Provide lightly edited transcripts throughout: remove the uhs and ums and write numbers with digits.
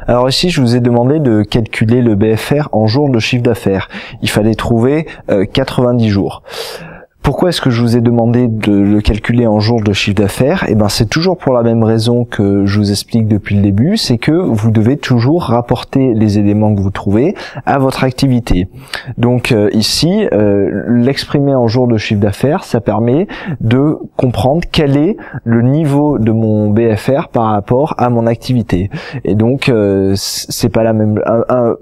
Alors ici, je vous ai demandé de calculer le BFR en jours de chiffre d'affaires. Il fallait trouver 90 jours. Pourquoi est-ce que je vous ai demandé de le calculer en jours de chiffre d'affaires? Eh ben, c'est toujours pour la même raison que je vous explique depuis le début, c'est que vous devez toujours rapporter les éléments que vous trouvez à votre activité. Donc ici, l'exprimer en jours de chiffre d'affaires, ça permet de comprendre quel est le niveau de mon BFR par rapport à mon activité. Et donc, c'est pas la même,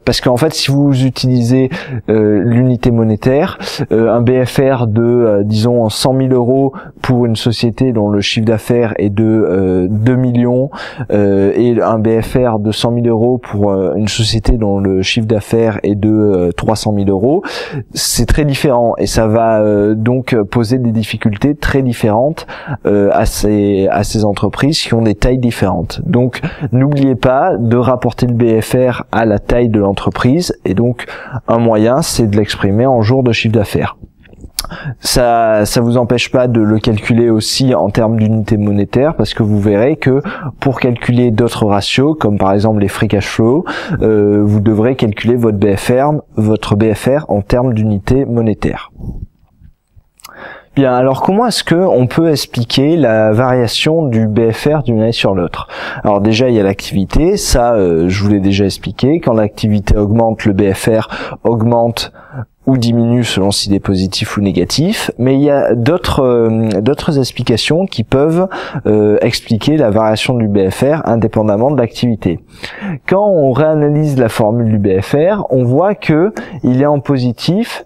parce qu'en fait, si vous utilisez l'unité monétaire, un BFR de disons 100 000 euros pour une société dont le chiffre d'affaires est de 2 millions et un BFR de 100 000 euros pour une société dont le chiffre d'affaires est de 300 000 euros, c'est très différent et ça va donc poser des difficultés très différentes à ces entreprises qui ont des tailles différentes. Donc n'oubliez pas de rapporter le BFR à la taille de l'entreprise et donc un moyen c'est de l'exprimer en jours de chiffre d'affaires. Ça vous empêche pas de le calculer aussi en termes d'unité monétaire parce que vous verrez que pour calculer d'autres ratios comme par exemple les free cash flow, vous devrez calculer votre BFR en termes d'unité monétaire. Bien, alors comment est-ce que on peut expliquer la variation du BFR d'une année sur l'autre? Alors déjà, il y a l'activité, ça je vous l'ai déjà expliqué, quand l'activité augmente, le BFR augmente ou diminue selon s'il est positif ou négatif, mais il y a d'autres explications qui peuvent expliquer la variation du BFR indépendamment de l'activité. Quand on réanalyse la formule du BFR, on voit que il est en positif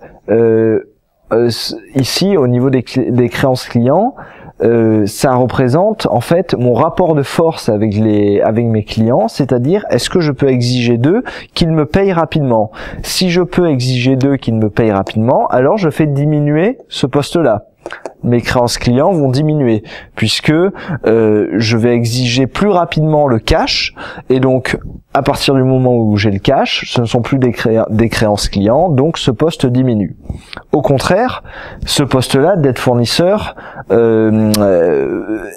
ici au niveau des créances clients. Ça représente en fait mon rapport de force avec mes clients, c'est-à-dire est-ce que je peux exiger d'eux qu'ils me payent rapidement. Si je peux exiger d'eux qu'ils me payent rapidement, alors je fais diminuer ce poste-là. Mes créances clients vont diminuer puisque je vais exiger plus rapidement le cash et donc à partir du moment où j'ai le cash, ce ne sont plus des créances clients, donc ce poste diminue. Au contraire, ce poste-là, dette fournisseur,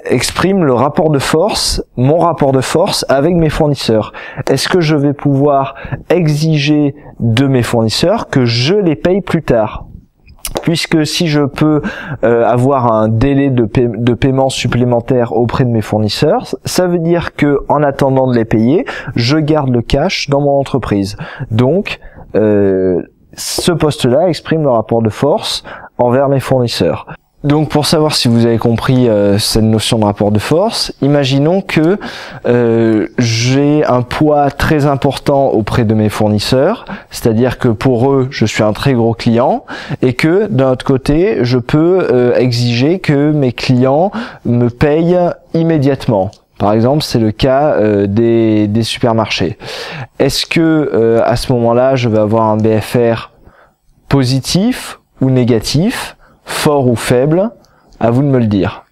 exprime le rapport de force, mon rapport de force avec mes fournisseurs. Est-ce que je vais pouvoir exiger de mes fournisseurs que je les paye plus tard ? Puisque si je peux avoir un délai de paiement supplémentaire auprès de mes fournisseurs, ça veut dire que en attendant de les payer, je garde le cash dans mon entreprise. Donc, ce poste-là exprime le rapport de force envers mes fournisseurs. Donc pour savoir si vous avez compris cette notion de rapport de force, imaginons que j'ai un poids très important auprès de mes fournisseurs, c'est-à-dire que pour eux je suis un très gros client et que d'un autre côté je peux exiger que mes clients me payent immédiatement. Par exemple, c'est le cas des supermarchés. Est-ce que à ce moment-là je vais avoir un BFR positif ou négatif, fort ou faible? À vous de me le dire.